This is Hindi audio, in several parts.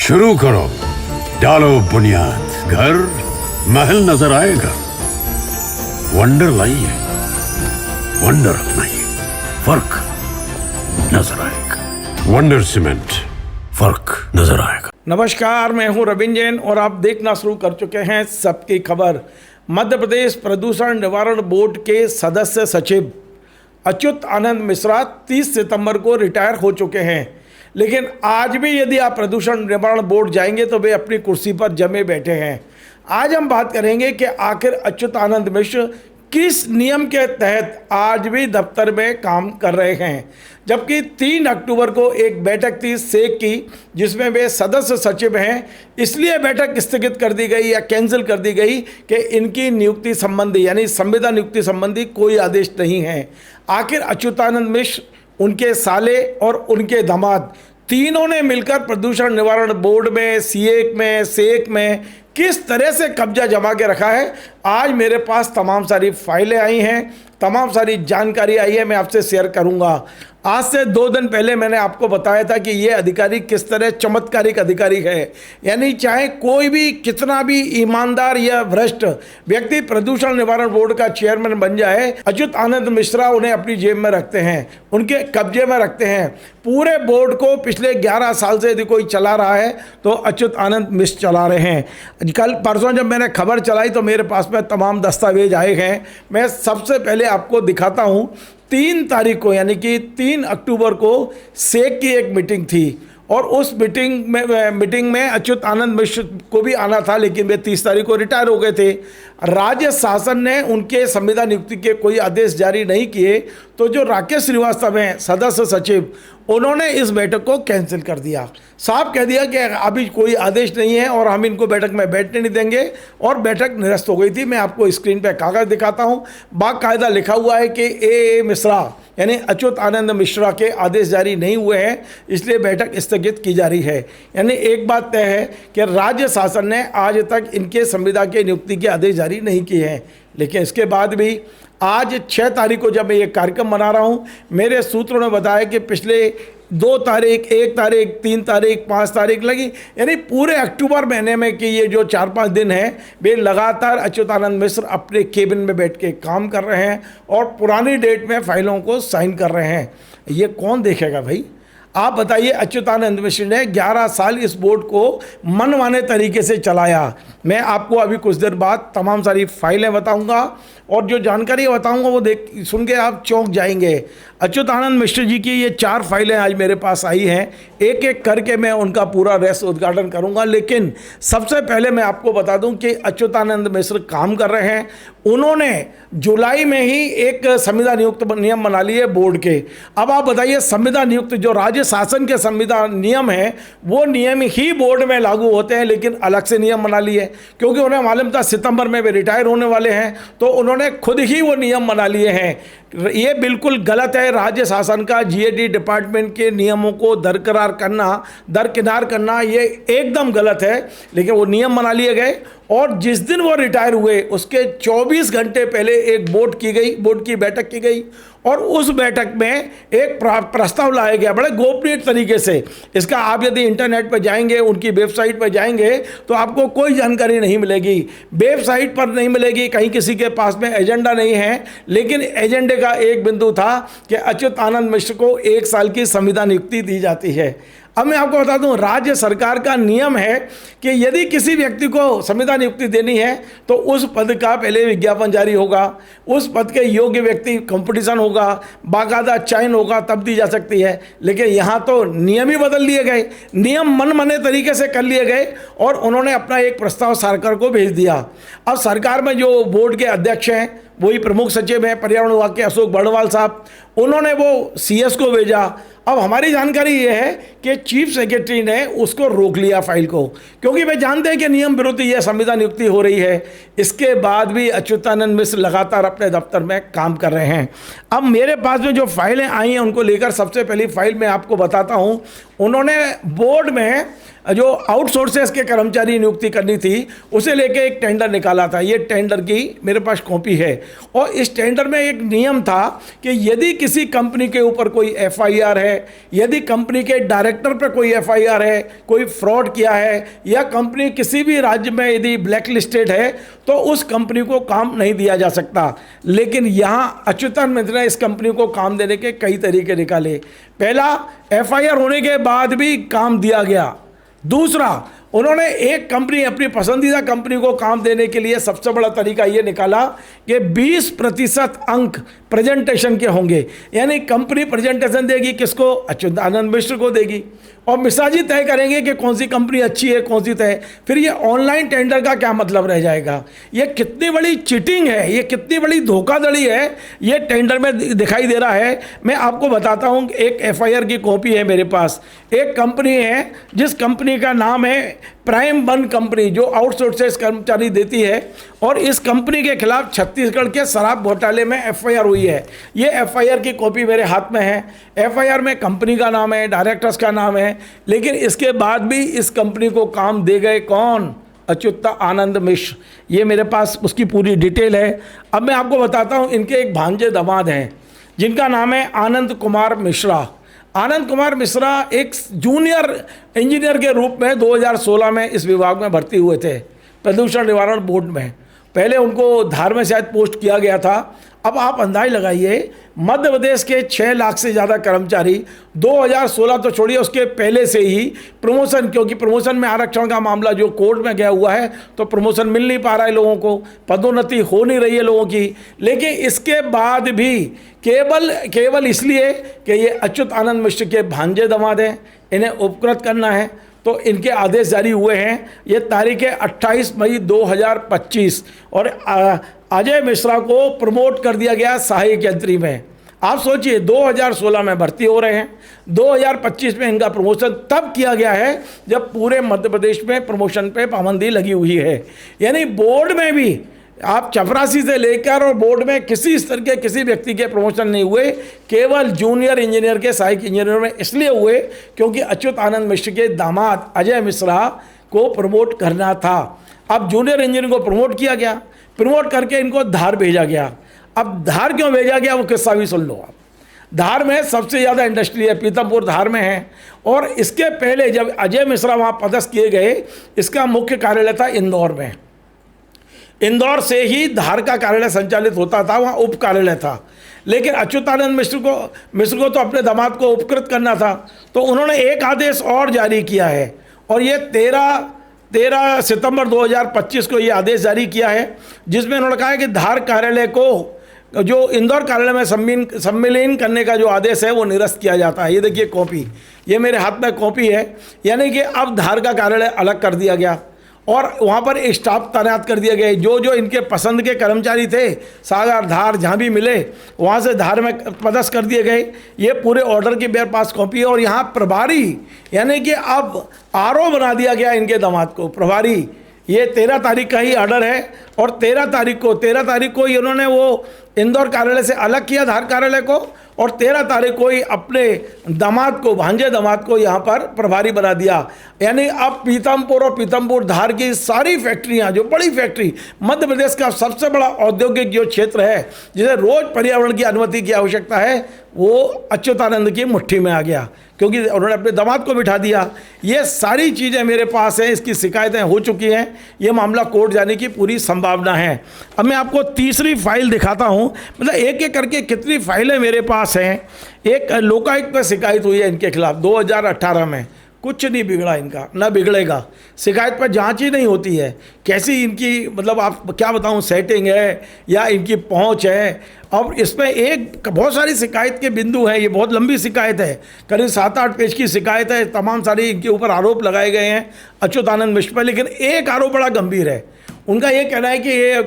शुरू करो, डालो बुनियाद, घर महल नजर आएगा। वंडर लाइए, वंडर अपनाइए, फर्क नजर आएगा। वंडर सीमेंट, फर्क नजर आएगा। नमस्कार, मैं हूं रविंद्र जैन और आप देखना शुरू कर चुके हैं सबकी खबर। मध्य प्रदेश प्रदूषण निवारण बोर्ड के सदस्य सचिव अच्युत आनंद मिश्रा 30 सितंबर को रिटायर हो चुके हैं, लेकिन आज भी यदि आप प्रदूषण निवारण बोर्ड जाएंगे तो वे अपनी कुर्सी पर जमे बैठे हैं। आज हम बात करेंगे कि आखिर अच्युत आनंद मिश्र किस नियम के तहत आज भी दफ्तर में काम कर रहे हैं, जबकि 3 अक्टूबर को एक बैठक थी सेक की जिसमें वे सदस्य सचिव हैं, इसलिए बैठक स्थगित कर दी गई या कैंसिल कर दी गई कि इनकी नियुक्ति संबंधी यानी संविदा नियुक्ति संबंधी कोई आदेश नहीं है। आखिर अच्युतानंद मिश्र, उनके साले और उनके दामाद तीनों ने मिलकर प्रदूषण निवारण बोर्ड में, सीएक में, सेक में किस तरह से कब्जा जमा के रखा है। आज मेरे पास तमाम सारी फाइलें आई हैं, तमाम सारी जानकारी आई है, मैं आपसे शेयर करूंगा। आज से 2 दिन पहले मैंने आपको बताया था कि ये अधिकारी किस तरह चमत्कारिक अधिकारी है, यानी चाहे कोई भी कितना भी ईमानदार या भ्रष्ट व्यक्ति प्रदूषण निवारण बोर्ड का चेयरमैन बन जाए, अच्युत आनंद मिश्रा उन्हें अपनी जेब में रखते हैं, उनके कब्जे में रखते हैं। पूरे बोर्ड को पिछले 11 साल से यदि कोई चला रहा है तो अच्युत आनंद मिश्र चला रहे हैं। कल परसों जब मैंने खबर चलाई तो मेरे पास में तमाम दस्तावेज आए हैं। मैं सबसे पहले आपको दिखाता हूँ। 3 तारीख को यानी कि 3 अक्टूबर को सेक की एक मीटिंग थी और उस मीटिंग में अच्युत आनंद मिश्र को भी आना था, लेकिन वे 30 तारीख को रिटायर हो गए थे। राज्य शासन ने उनके संविदा नियुक्ति के कोई आदेश जारी नहीं किए, तो जो राकेश श्रीवास्तव हैं सदस्य सचिव, उन्होंने इस बैठक को कैंसिल कर दिया। साफ कह दिया कि अभी कोई आदेश नहीं है और हम इनको बैठक में बैठने नहीं देंगे, और बैठक निरस्त हो गई थी। मैं आपको स्क्रीन पर कागज़ दिखाता हूँ। बाकायदा लिखा हुआ है कि ए मिश्रा यानी अच्युत आनंद मिश्रा के आदेश जारी नहीं हुए हैं, इसलिए बैठक स्थगित की जा रही है। यानी एक बात तय है कि राज्य शासन ने आज तक इनके संविदा के नियुक्ति के आदेश जारी नहीं किए हैं, लेकिन इसके बाद भी आज 6 तारीख को जब मैं ये कार्यक्रम मना रहा हूँ, मेरे सूत्रों ने बताया कि पिछले 2 तारीख, 1 तारीख, 3 तारीख, 5 तारीख लगी, यानी पूरे अक्टूबर महीने में कि ये जो 4-5 दिन हैं, वे लगातार अच्युतानंद मिश्र अपने केबिन में बैठ के काम कर रहे हैं और पुरानी डेट में फाइलों को साइन कर रहे हैं। ये कौन देखेगा भाई? आप बताइए। अच्युतानंद मिश्र ने 11 साल इस बोर्ड को मनमाने तरीके से चलाया। मैं आपको अभी कुछ देर बाद तमाम सारी फाइलें बताऊंगा और जो जानकारी बताऊंगा वो सुन के आप चौंक जाएंगे। अच्युतानंद मिश्र जी की ये 4 फाइलें आज मेरे पास आई हैं, एक एक करके मैं उनका पूरा रस उद्घाटन करूंगा। लेकिन सबसे पहले मैं आपको बता दूं कि अच्युतानंद मिश्र काम कर रहे हैं। उन्होंने जुलाई में ही एक संविदा नियुक्त नियम बना लिए बोर्ड के। अब आप बताइए, संविदा नियुक्त जो राज्य शासन के संविदा नियम है वो नियम ही बोर्ड में लागू होते हैं, लेकिन अलग से नियम बना लिए क्योंकि उन्हें मालूम था सितंबर में वे रिटायर होने वाले हैं, तो उन्होंने खुद ही वो नियम बना लिए हैं। ये बिल्कुल गलत है। राज्य शासन का जीएडी डिपार्टमेंट के नियमों को दरकिनार करना ये एकदम गलत है, लेकिन वो नियम बना लिए गए। और जिस दिन वो रिटायर हुए उसके 24 घंटे पहले एक बोर्ड की बैठक की गई और उस बैठक में एक प्रस्ताव लाया गया बड़े गोपनीय तरीके से। इसका आप यदि इंटरनेट पर जाएंगे, उनकी वेबसाइट पर जाएंगे तो आपको कोई जानकारी नहीं मिलेगी, वेबसाइट पर नहीं मिलेगी, कहीं किसी के पास में एजेंडा नहीं है। लेकिन एजेंडे का एक बिंदु था कि अच्युत आनंद मिश्र को 1 साल की संविदा नियुक्ति दी जाती है। अब मैं आपको बता दूं, राज्य सरकार का नियम है कि यदि किसी व्यक्ति को संविदा नियुक्ति देनी है तो उस पद का पहले विज्ञापन जारी होगा, उस पद के योग्य व्यक्ति कंपटीशन होगा, बाकायदा चयन होगा, तब दी जा सकती है। लेकिन यहाँ तो नियम ही बदल लिए गए, नियम मनमाने तरीके से कर लिए गए और उन्होंने अपना एक प्रस्ताव सरकार को भेज दिया। अब सरकार में जो बोर्ड के अध्यक्ष हैं, वही प्रमुख सचिव हैं पर्यावरण विभाग के अशोक बर्णवाल साहब, उन्होंने वो सीएस को भेजा। अब हमारी जानकारी ये है कि चीफ सेक्रेटरी ने उसको रोक लिया फाइल को, क्योंकि वे जानते हैं कि नियम विरुद्ध यह संविदा नियुक्ति हो रही है। इसके बाद भी अच्युतानंद मिश्र लगातार अपने दफ्तर में काम कर रहे हैं। अब मेरे पास में जो फाइलें आई हैं उनको लेकर सबसे पहली फाइल मैं आपको बताता हूं। उन्होंने बोर्ड में जो आउटसोर्सेस के कर्मचारी नियुक्ति करनी थी, उसे लेके एक टेंडर निकाला था। ये टेंडर की मेरे पास कॉपी है। और इस टेंडर में एक नियम था कि यदि किसी कंपनी के ऊपर कोई एफआईआर है, यदि कंपनी के डायरेक्टर पर कोई एफआईआर है, कोई फ्रॉड किया है, या कंपनी किसी भी राज्य में यदि ब्लैक लिस्टेड है, तो उस कंपनी को काम नहीं दिया जा सकता। लेकिन यहाँ अच्युतानंद मिश्र ने इस कंपनी को काम देने के कई तरीके निकाले। पहला, एफआईआर होने के बाद भी काम दिया गया। दूसरा, उन्होंने एक कंपनी, अपनी पसंदीदा कंपनी को काम देने के लिए सबसे बड़ा तरीका ये निकाला कि 20% अंक प्रेजेंटेशन के होंगे। यानी कंपनी प्रेजेंटेशन देगी किसको? अच्युतानंद मिश्र को देगी, और मिश्रा जी तय करेंगे कि कौन सी कंपनी अच्छी है, कौन सी तय। फिर ये ऑनलाइन टेंडर का क्या मतलब रह जाएगा? ये कितनी बड़ी चीटिंग है, ये कितनी बड़ी धोखाधड़ी है, ये टेंडर में दिखाई दे रहा है। मैं आपको बताता हूँ, एक एफआईआर की कॉपी है मेरे पास। एक कंपनी है जिस कंपनी का नाम है प्राइम वन कंपनी, जो आउटसोर्सेस कर्मचारी देती है, और इस कंपनी के खिलाफ छत्तीसगढ़ के शराब घोटाले में एफआईआर हुई है। ये एफआईआर की कॉपी मेरे हाथ में है। एफआईआर में कंपनी का नाम है, डायरेक्टर्स का नाम है, लेकिन इसके बाद भी इस कंपनी को काम दे गए कौन? अच्युतानंद मिश्र। ये मेरे पास उसकी पूरी डिटेल है। अब मैं आपको बताता हूँ, इनके एक भांजे दामाद हैं जिनका नाम है आनंद कुमार मिश्रा। आनंद कुमार मिश्रा एक जूनियर इंजीनियर के रूप में 2016 में इस विभाग में भर्ती हुए थे, प्रदूषण निवारण बोर्ड में। पहले उनको धार में शायद पोस्ट किया गया था। अब आप अंदाज लगाइए, मध्य प्रदेश के 6 लाख से ज़्यादा कर्मचारी 2016 तो छोड़िए, उसके पहले से ही प्रमोशन, क्योंकि प्रमोशन में आरक्षण का मामला जो कोर्ट में गया हुआ है, तो प्रमोशन मिल नहीं पा रहा है लोगों को, पदोन्नति हो नहीं रही है लोगों की। लेकिन इसके बाद भी केवल इसलिए कि ये अच्युतानंद मिश्र के भांजे दामाद हैं, इन्हें उपकृत करना है, तो इनके आदेश जारी हुए हैं। ये तारीख है 28 मई 2025, और अजय मिश्रा को प्रमोट कर दिया गया सहायक यंत्री में। आप सोचिए, 2016 में भर्ती हो रहे हैं, 2025 में इनका प्रमोशन तब किया गया है जब पूरे मध्य प्रदेश में प्रमोशन पे पाबंदी लगी हुई है। यानी बोर्ड में भी आप चपरासी से लेकर और बोर्ड में किसी स्तर के किसी व्यक्ति के प्रमोशन नहीं हुए, केवल जूनियर इंजीनियर के सहायक इंजीनियर में इसलिए हुए क्योंकि अच्युतानंद मिश्र के दामाद अजय मिश्रा को प्रमोट करना था। अब जूनियर इंजीनियर को प्रमोट किया गया, प्रमोट करके इनको धार भेजा गया। अब धार क्यों भेजा गया वो किस्सा भी सुन लो आप। धार में सबसे ज़्यादा इंडस्ट्री है, पीतमपुर धार में है। और इसके पहले जब अजय मिश्रा वहाँ पदस्थ किए गए, इसका मुख्य कार्यालय था इंदौर में। इंदौर से ही धार का कार्यालय संचालित होता था, वहाँ उप कार्यालय था। लेकिन अच्युतानंद मिश्र को तो अपने दामाद को उपकृत करना था, तो उन्होंने एक आदेश और जारी किया है, और ये 13 सितंबर 2025 को ये आदेश जारी किया है, जिसमें उन्होंने कहा है कि धार कार्यालय को जो इंदौर कार्यालय में सम्मिलन करने का जो आदेश है वो निरस्त किया जाता है। ये देखिए कॉपी, ये मेरे हाथ में कॉपी है। यानी कि अब धार का कार्यालय अलग कर दिया गया और वहाँ पर एक स्टाफ तैनात कर दिए गए। जो इनके पसंद के कर्मचारी थे, सागर धार जहाँ भी मिले वहाँ से धार में पदस्थ कर दिए गए। ये पूरे ऑर्डर की मेरे पास कॉपी है। और यहाँ प्रभारी, यानी कि अब आरओ बना दिया गया इनके दामाद को प्रभारी। ये 13 तारीख का ही ऑर्डर है, और 13 तारीख को इन्होंने वो इंदौर कार्यालय से अलग किया धार कार्यालय को, और 13 तारीख को ही अपने दामाद को, भांजे दामाद को यहाँ पर प्रभारी बना दिया। यानी अब पीतमपुर और पीतमपुर धार की सारी फैक्ट्रियाँ, जो बड़ी फैक्ट्री, मध्य प्रदेश का सबसे बड़ा औद्योगिक जो क्षेत्र है जिसे रोज पर्यावरण की अनुमति की आवश्यकता है, वो अच्युतानंद की मुट्ठी में आ गया, क्योंकि उन्होंने अपने दामाद को बिठा दिया। ये सारी चीज़ें मेरे पास हैं, इसकी शिकायतें हो चुकी हैं, ये मामला कोर्ट जाने की पूरी संभावना है। अब मैं आपको तीसरी फाइल दिखाता हूँ, मतलब एक एक करके कितनी फाइलें मेरे पास हैं। एक लोकायुक्त पर शिकायत हुई है इनके खिलाफ 2018 में, कुछ नहीं बिगड़ा इनका, ना बिगड़ेगा। शिकायत पर जांच ही नहीं होती है। कैसी इनकी, मतलब आप क्या बताऊं, सेटिंग है या इनकी पहुंच है। और इसमें एक बहुत सारी शिकायत के बिंदु हैं, ये बहुत लंबी शिकायत है, करीब 7-8 पेज की शिकायत है। तमाम सारी इनके ऊपर आरोप लगाए गए हैं अच्युतानंद मिश्र पर, लेकिन एक आरोप बड़ा गंभीर है। उनका ये कहना है कि ये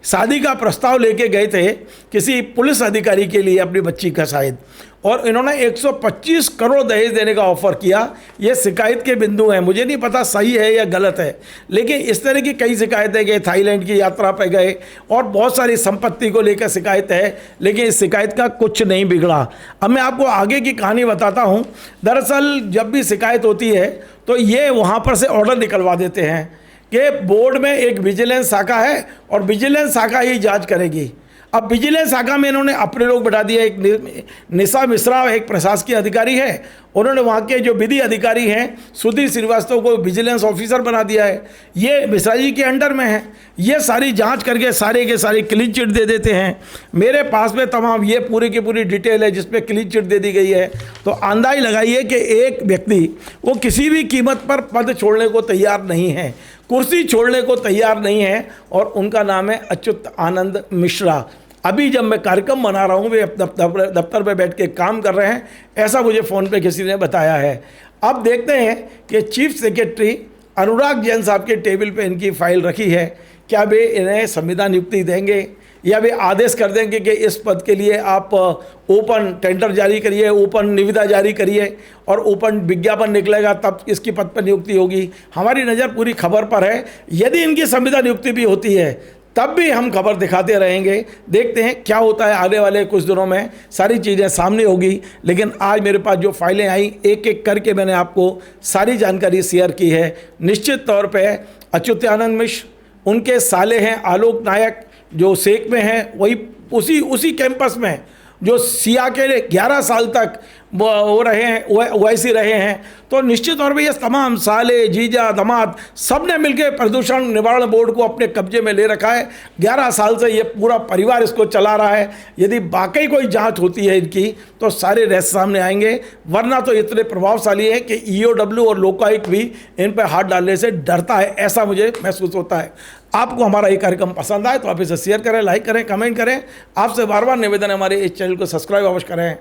शादी का प्रस्ताव लेके गए थे किसी पुलिस अधिकारी के लिए अपनी बच्ची का शायद, और इन्होंने 125 करोड़ दहेज देने का ऑफर किया। ये शिकायत के बिंदु हैं, मुझे नहीं पता सही है या गलत है, लेकिन इस तरह की कई शिकायतें गए, थाईलैंड की यात्रा पर गए और बहुत सारी संपत्ति को लेकर शिकायत है, लेकिन इस शिकायत का कुछ नहीं बिगड़ा। अब मैं आपको आगे की कहानी बताता हूँ। दरअसल जब भी शिकायत होती है तो ये वहाँ पर से ऑर्डर निकलवा देते हैं कि बोर्ड में एक विजिलेंस शाखा है और विजिलेंस शाखा ही जांच करेगी। अब विजिलेंस शाखा में इन्होंने अपने लोग बैठा दिया। एक निशा मिश्रा एक प्रशासकीय अधिकारी है, उन्होंने वहाँ के जो विधि अधिकारी हैं सुधीर श्रीवास्तव को विजिलेंस ऑफिसर बना दिया है। ये मिश्रा जी के अंडर में है, ये सारी जांच करके सारे के सारे क्लीन चिट दे देते हैं। मेरे पास में तमाम ये पूरी की पूरी डिटेल है जिसमें क्लीन चिट दे दी गई है। तो अंदाज़ लगाइए कि एक व्यक्ति वो किसी भी कीमत पर पद छोड़ने को तैयार नहीं है, कुर्सी छोड़ने को तैयार नहीं है, और उनका नाम है अच्युत आनंद मिश्रा। अभी जब मैं कार्यक्रम बना रहा हूँ वे दफ्तर पे बैठ के काम कर रहे हैं, ऐसा मुझे फ़ोन पे किसी ने बताया है। अब देखते हैं कि चीफ सेक्रेटरी अनुराग जैन साहब के टेबल पे इनकी फाइल रखी है, क्या वे इन्हें संविदा नियुक्ति देंगे या वे आदेश कर देंगे कि इस पद के लिए आप ओपन टेंडर जारी करिए, ओपन निविदा जारी करिए और ओपन विज्ञापन निकलेगा तब इसकी पद पर नियुक्ति होगी। हमारी नज़र पूरी खबर पर है। यदि इनकी संविदा नियुक्ति भी होती है तब भी हम खबर दिखाते रहेंगे। देखते हैं क्या होता है आने वाले कुछ दिनों में, सारी चीज़ें सामने होगी। लेकिन आज मेरे पास जो फाइलें आई एक एक करके मैंने आपको सारी जानकारी शेयर की है। निश्चित तौर पे अच्युतानंद मिश्र, उनके साले हैं आलोक नायक जो सेक में हैं, वही उसी कैंपस में जो सिया के 11 साल तक वो रहे हैं, ओवैसी रहे हैं। तो निश्चित तौर पे ये तमाम साले, जीजा, दामाद सब ने मिलकर प्रदूषण निवारण बोर्ड को अपने कब्जे में ले रखा है। 11 साल से ये पूरा परिवार इसको चला रहा है। यदि वाकई कोई जांच होती है इनकी तो सारे रहस्य सामने आएंगे, वरना तो इतने प्रभावशाली है कि ईओडब्ल्यू और लोकायुक्त भी इन पर हाथ डालने से डरता है, ऐसा मुझे महसूस होता है। आपको हमारा ये कार्यक्रम पसंद आए तो आप इसे शेयर करें, लाइक करें, कमेंट करें। आपसे बार बार निवेदन है हमारे इस चैनल को सब्सक्राइब अवश्य करें।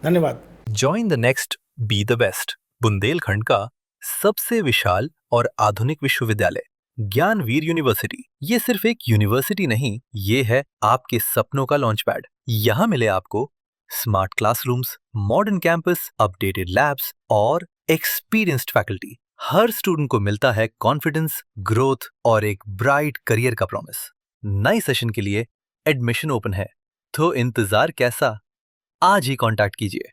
धन्यवाद। Join the next be the best, Bundelkhand का सबसे विशाल और आधुनिक विश्वविद्यालय ज्ञानवीर यूनिवर्सिटी। ये सिर्फ एक यूनिवर्सिटी नहीं, ये है आपके सपनों का लॉन्च पैड। यहाँ मिले आपको smart classrooms, modern campus, updated labs और एक्सपीरियंस्ड फैकल्टी। हर स्टूडेंट को मिलता है कॉन्फिडेंस, ग्रोथ और एक ब्राइट करियर का प्रॉमिस। नए सेशन के लिए एडमिशन ओपन है, तो इंतजार कैसा? आज ही कांटेक्ट कीजिए।